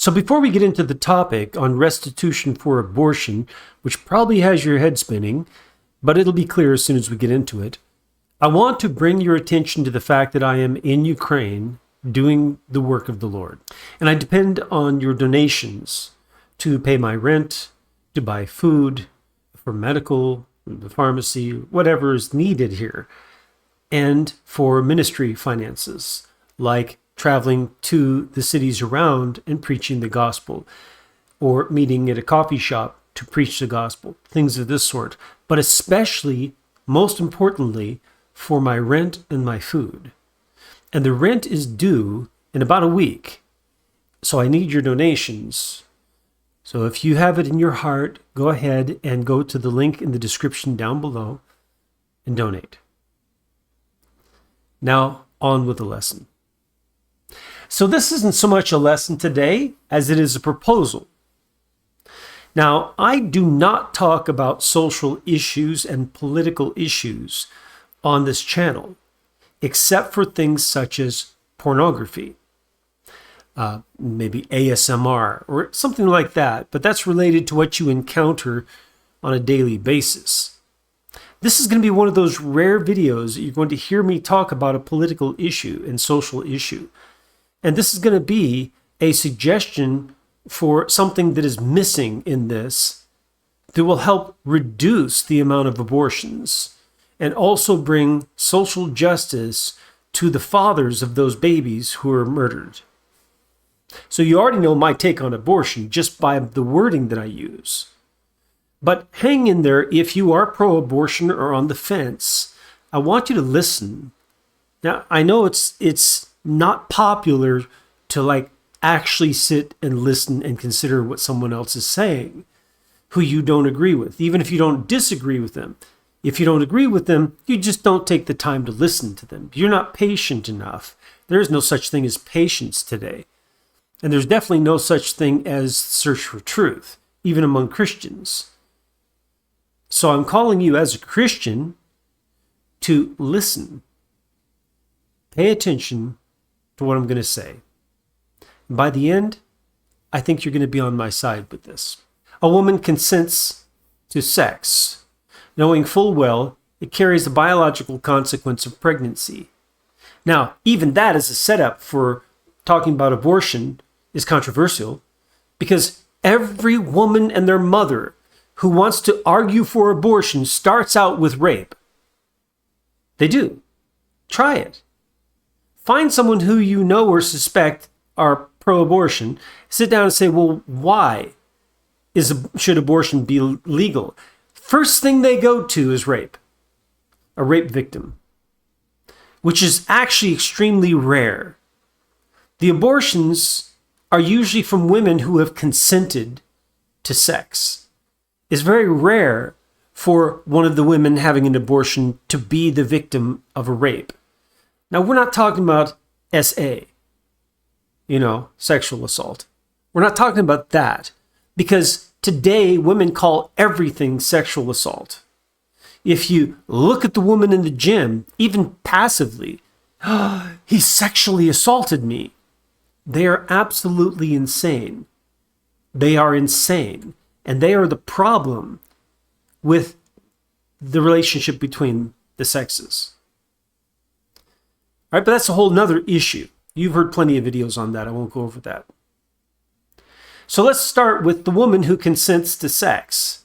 So before we get into the topic on restitution for abortion, which probably has your head spinning, but it'll be clear as soon as we get into it, I want to bring your attention to the fact that I am in Ukraine doing the work of the Lord. And I depend on your donations to pay my rent, to buy food, for medical, the pharmacy, whatever is needed here, and for ministry finances, like traveling to the cities around and preaching the gospel, or meeting at a coffee shop to preach the gospel, things of this sort. But especially, most importantly, for my rent and my food. And the rent is due in about a week, so I need your donations. So if you have it in your heart, go ahead and go to the link in the description down below and donate. Now, on with the lesson. So this isn't so much a lesson today as it is a proposal. Now, I do not talk about social issues and political issues on this channel, except for things such as pornography, maybe ASMR or something like that, but that's related to what you encounter on a daily basis. This is going to be one of those rare videos that you're going to hear me talk about a political issue and social issue. And this is going to be a suggestion for something that is missing in this that will help reduce the amount of abortions and also bring social justice to the fathers of those babies who are murdered. So you already know my take on abortion just by the wording that I use. But hang in there if you are pro-abortion or on the fence. I want you to listen. Now, I know it's not popular to actually sit and listen and consider what someone else is saying who you don't agree with, even if you don't disagree with them. If you don't agree with them, you just don't take the time to listen to them. You're not patient enough. There is no such thing as patience today. And there's definitely no such thing as search for truth, even among Christians. So I'm calling you as a Christian to listen. Pay attention to what I'm going to say. And by the end, I think you're going to be on my side with this. A woman consents to sex, knowing full well it carries the biological consequence of pregnancy. Now, even that as a setup for talking about abortion is controversial, because every woman and their mother who wants to argue for abortion starts out with rape. They do. Try it. Find someone who you know or suspect are pro-abortion. Sit down and say, well, why should abortion be legal? First thing they go to is rape. A rape victim, which is actually extremely rare. The abortions are usually from women who have consented to sex. It's very rare for one of the women having an abortion to be the victim of a rape. Now, we're not talking about SA, sexual assault. We're not talking about that, because today women call everything sexual assault. If you look at the woman in the gym, even passively, he sexually assaulted me. They are absolutely insane. They are insane. And they are the problem with the relationship between the sexes. All right, but that's a whole nother issue. You've heard plenty of videos on that. I won't go over that. So let's start with the woman who consents to sex,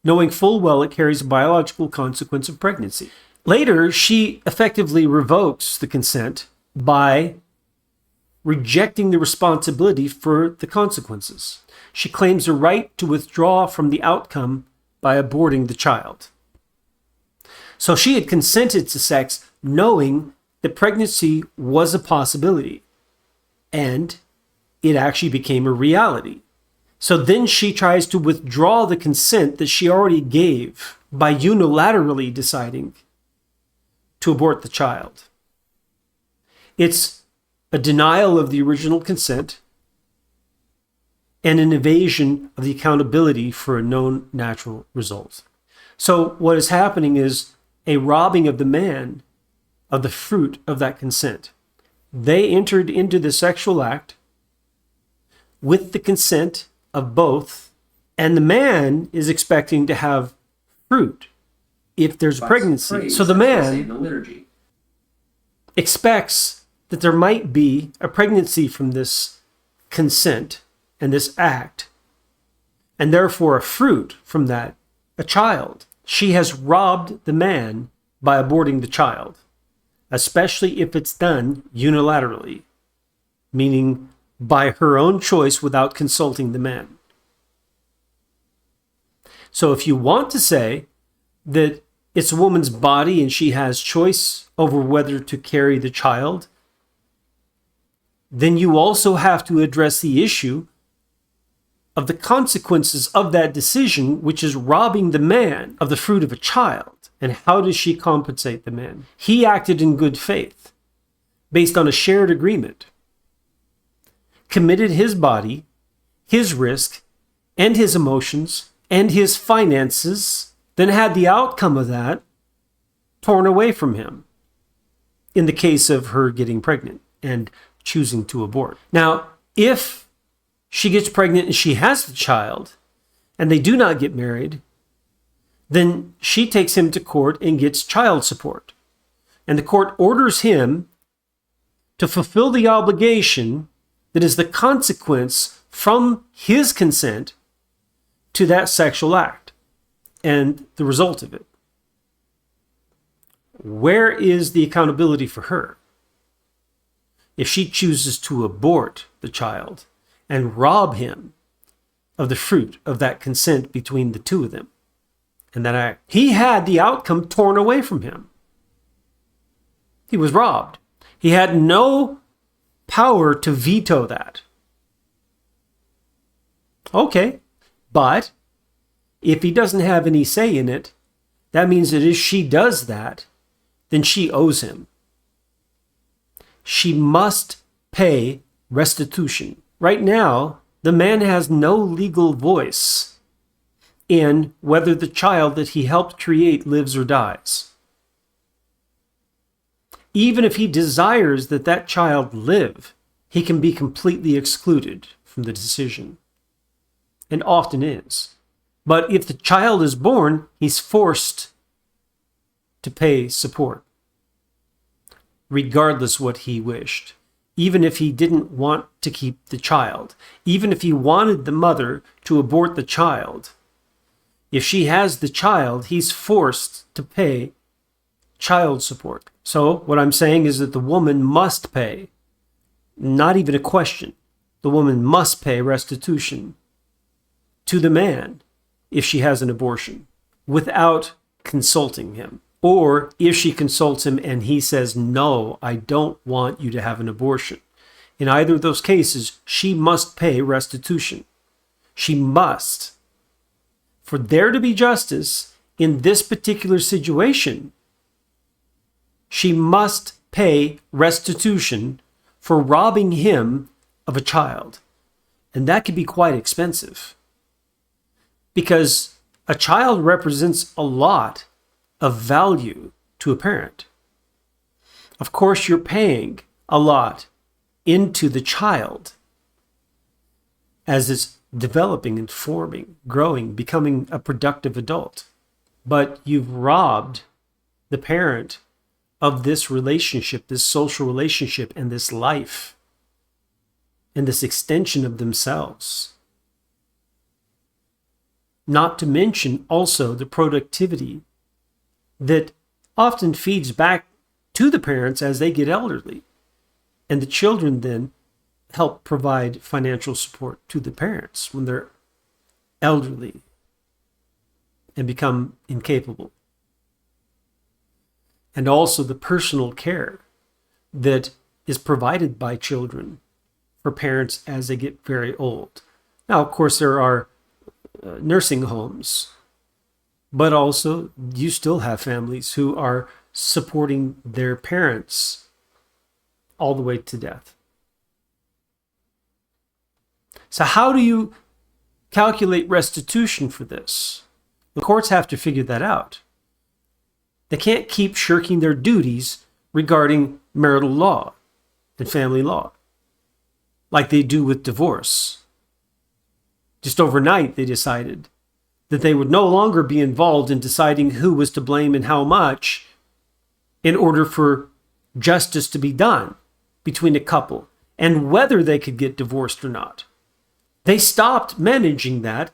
knowing full well it carries a biological consequence of pregnancy. Later, she effectively revokes the consent by rejecting the responsibility for the consequences. She claims a right to withdraw from the outcome by aborting the child. So she had consented to sex knowing that pregnancy was a possibility, and it actually became a reality. So then she tries to withdraw the consent that she already gave by unilaterally deciding to abort the child. It's a denial of the original consent and an evasion of the accountability for a known natural result. So what is happening is a robbing of the man of the fruit of that consent. They entered into the sexual act with the consent of both, and the man is expecting to have fruit if there's pregnancy. So the man expects that there might be a pregnancy from this consent and this act, and therefore a fruit from that, a child. She has robbed the man by aborting the child, especially if it's done unilaterally, meaning by her own choice without consulting the man. So if you want to say that it's a woman's body and she has choice over whether to carry the child, then you also have to address the issue of the consequences of that decision, which is robbing the man of the fruit of a child. And how does she compensate the man? He acted in good faith, based on a shared agreement, committed his body, his risk, and his emotions, and his finances, then had the outcome of that torn away from him, in the case of her getting pregnant and choosing to abort. Now, if she gets pregnant and she has the child, and they do not get married, then she takes him to court and gets child support. And the court orders him to fulfill the obligation that is the consequence from his consent to that sexual act and the result of it. Where is the accountability for her if she chooses to abort the child and rob him of the fruit of that consent between the two of them and that act? He had the outcome torn away from him. He was robbed. He had no power to veto that. Okay, but if he doesn't have any say in it, that means that if she does that, then she owes him. She must pay restitution. Right now, the man has no legal voice in whether the child that he helped create lives or dies. Even if he desires that that child live, he can be completely excluded from the decision, and often is. But if the child is born, he's forced to pay support, regardless what he wished. Even if he didn't want to keep the child, even if he wanted the mother to abort the child, if she has the child, he's forced to pay child support. So what I'm saying is that the woman must pay, not even a question. The woman must pay restitution to the man if she has an abortion without consulting him. Or if she consults him and he says, no, I don't want you to have an abortion. In either of those cases, she must pay restitution. She must. For there to be justice in this particular situation, she must pay restitution for robbing him of a child. And that can be quite expensive, because a child represents a lot of value to a parent. Of course, you're paying a lot into the child as it's developing and forming, growing, becoming a productive adult. But you've robbed the parent of this relationship, this social relationship, and this life, and this extension of themselves. Not to mention also the productivity that often feeds back to the parents as they get elderly. And the children then help provide financial support to the parents when they're elderly and become incapable. And also the personal care that is provided by children for parents as they get very old. Now, of course, there are nursing homes, but also you still have families who are supporting their parents all the way to death. So how do you calculate restitution for this? The courts have to figure that out. They can't keep shirking their duties regarding marital law and family law like they do with divorce. Just overnight, they decided that they would no longer be involved in deciding who was to blame and how much in order for justice to be done between a couple and whether they could get divorced or not. They stopped managing that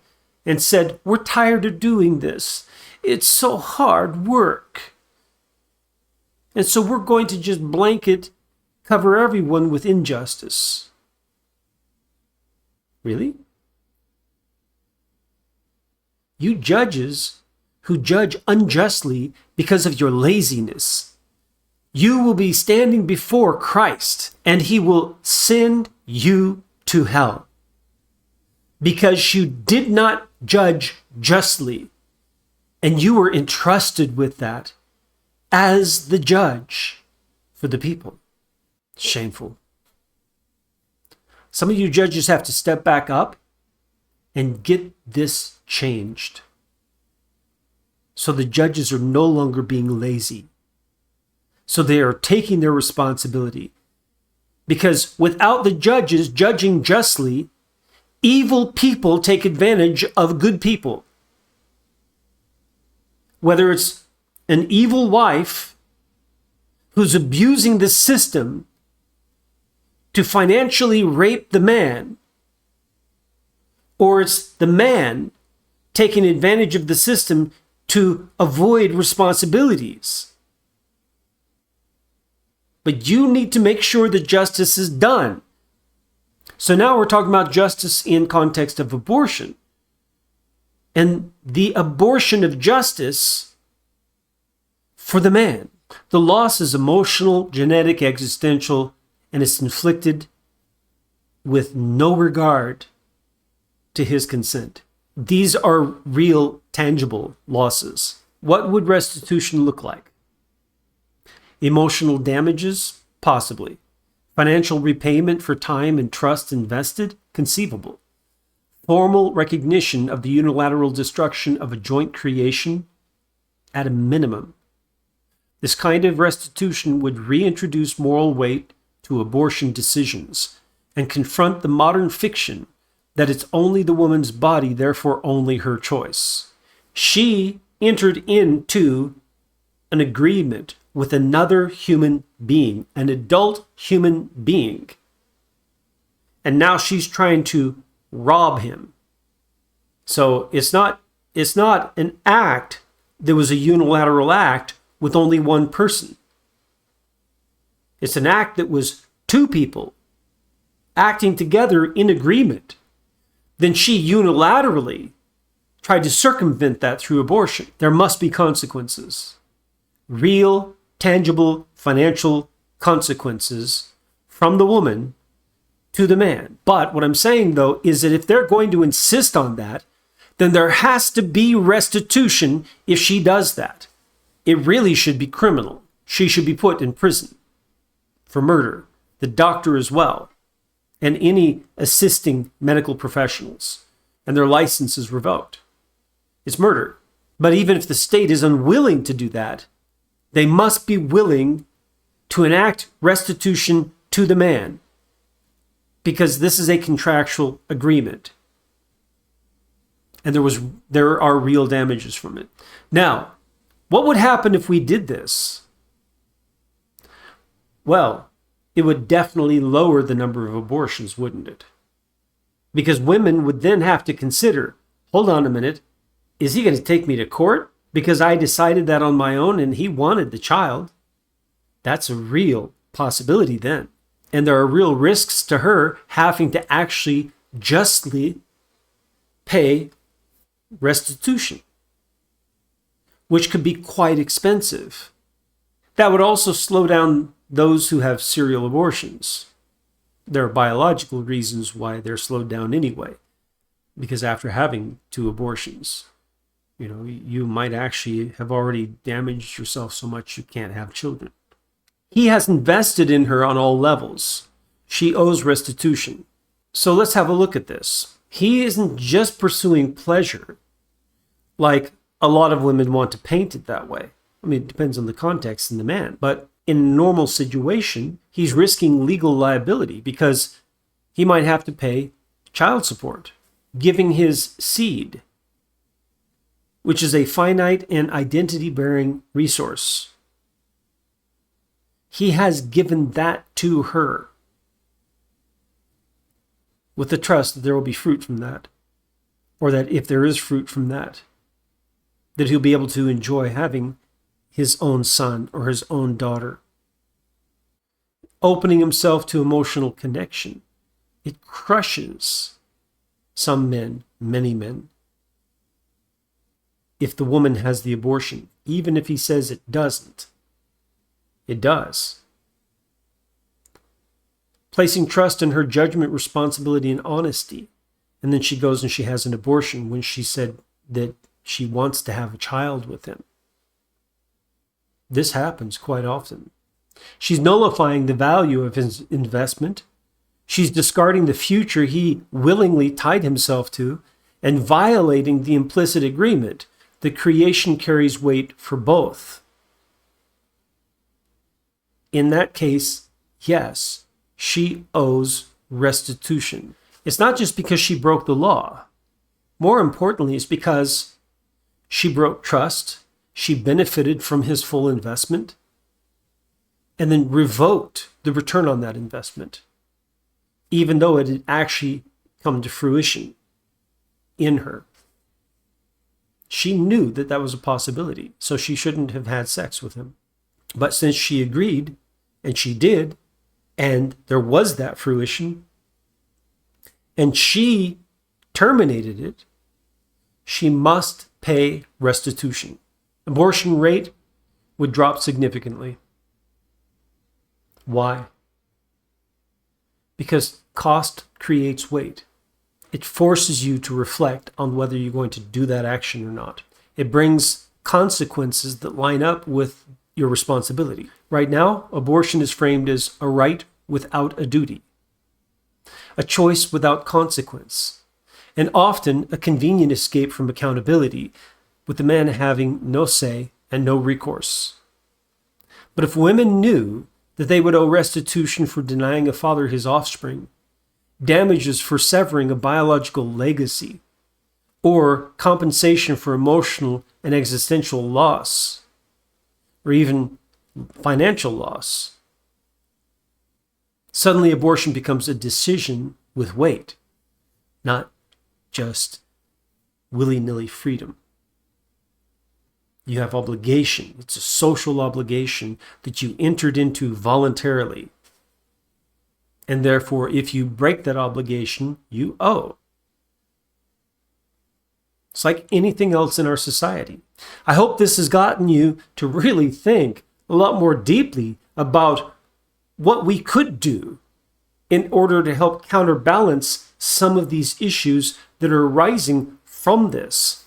and said, we're tired of doing this. It's so hard work. And so we're going to just blanket cover everyone with injustice. Really? You judges who judge unjustly because of your laziness, you will be standing before Christ and he will send you to hell because you did not judge justly and you were entrusted with that as the judge for the people. Shameful. Some of you judges have to step back up and get this changed. So the judges are no longer being lazy. So they are taking their responsibility. Because without the judges judging justly, evil people take advantage of good people. Whether it's an evil wife who's abusing the system to financially rape the man, or it's the man taking advantage of the system to avoid responsibilities. But you need to make sure that justice is done. So now we're talking about justice in context of abortion. And the abortion of justice for the man. The loss is emotional, genetic, existential, and it's inflicted with no regard to his consent. These are real, tangible losses. What would restitution look like? Emotional damages? Possibly. Financial repayment for time and trust invested? Conceivable. Formal recognition of the unilateral destruction of a joint creation? At a minimum. This kind of restitution would reintroduce moral weight to abortion decisions and confront the modern fiction that it's only the woman's body, therefore only her choice. She entered into an agreement with another human being, an adult human being. And now she's trying to rob him. So it's not an act that was a unilateral act with only one person. It's an act that was two people acting together in agreement. Then she unilaterally tried to circumvent that through abortion. There must be consequences. Real, tangible, financial consequences from the woman to the man. But what I'm saying, though, is that if they're going to insist on that, then there has to be restitution if she does that. It really should be criminal. She should be put in prison for murder. The doctor as well. And any assisting medical professionals. And their license is revoked. It's murder. But even if the state is unwilling to do that, they must be willing to enact restitution to the man. Because this is a contractual agreement. And there are real damages from it. Now, what would happen if we did this? Well, it would definitely lower the number of abortions, wouldn't it? Because women would then have to consider, hold on a minute, is he going to take me to court because I decided that on my own and he wanted the child? That's a real possibility then. And there are real risks to her having to actually justly pay restitution, which could be quite expensive. That would also slow down those who have serial abortions. There are biological reasons why they're slowed down anyway. Because after having 2 abortions, you might actually have already damaged yourself so much you can't have children. He has invested in her on all levels. She owes restitution. So let's have a look at this. He isn't just pursuing pleasure like a lot of women want to paint it that way. I mean, it depends on the context and the man. But in a normal situation, he's risking legal liability because he might have to pay child support. giving his seed, which is a finite and identity-bearing resource. He has given that to her with the trust that there will be fruit from that, or that if there is fruit from that, that he'll be able to enjoy having his own son or his own daughter. Opening himself to emotional connection, it crushes some men, many men. If the woman has the abortion, even if he says it doesn't, it does. Placing trust in her judgment, responsibility, and honesty. And then she goes and she has an abortion when she said that she wants to have a child with him. This happens quite often. She's nullifying the value of his investment. She's discarding the future he willingly tied himself to and violating the implicit agreement that creation carries weight for both. In that case, yes, she owes restitution. It's not just because she broke the law. More importantly, it's because she broke trust, she benefited from his full investment, and then revoked the return on that investment, even though it had actually come to fruition in her. She knew that that was a possibility, so she shouldn't have had sex with him. But since she agreed, and she did, and there was that fruition, and she terminated it, she must pay restitution. Abortion rate would drop significantly. Why? Because cost creates weight. It forces you to reflect on whether you're going to do that action or not. It brings consequences that line up with your responsibility. Right now, abortion is framed as a right without a duty, a choice without consequence, and often a convenient escape from accountability, with the man having no say and no recourse. But if women knew that they would owe restitution for denying a father his offspring, damages for severing a biological legacy, or compensation for emotional and existential loss, or even financial loss, suddenly abortion becomes a decision with weight, not just willy-nilly freedom. You have obligation. It's a social obligation that you entered into voluntarily. And therefore, if you break that obligation, you owe. It's like anything else in our society. I hope this has gotten you to really think a lot more deeply about what we could do in order to help counterbalance some of these issues that are arising from this.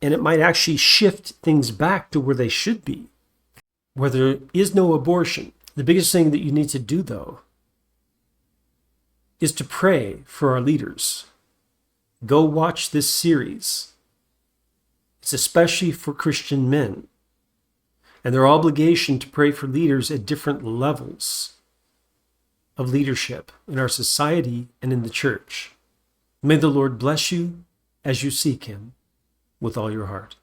And it might actually shift things back to where they should be, where there is no abortion. The biggest thing that you need to do, though, is to pray for our leaders. Go watch this series. It's especially for Christian men, and their obligation to pray for leaders at different levels of leadership in our society and in the church. May the Lord bless you as you seek him with all your heart.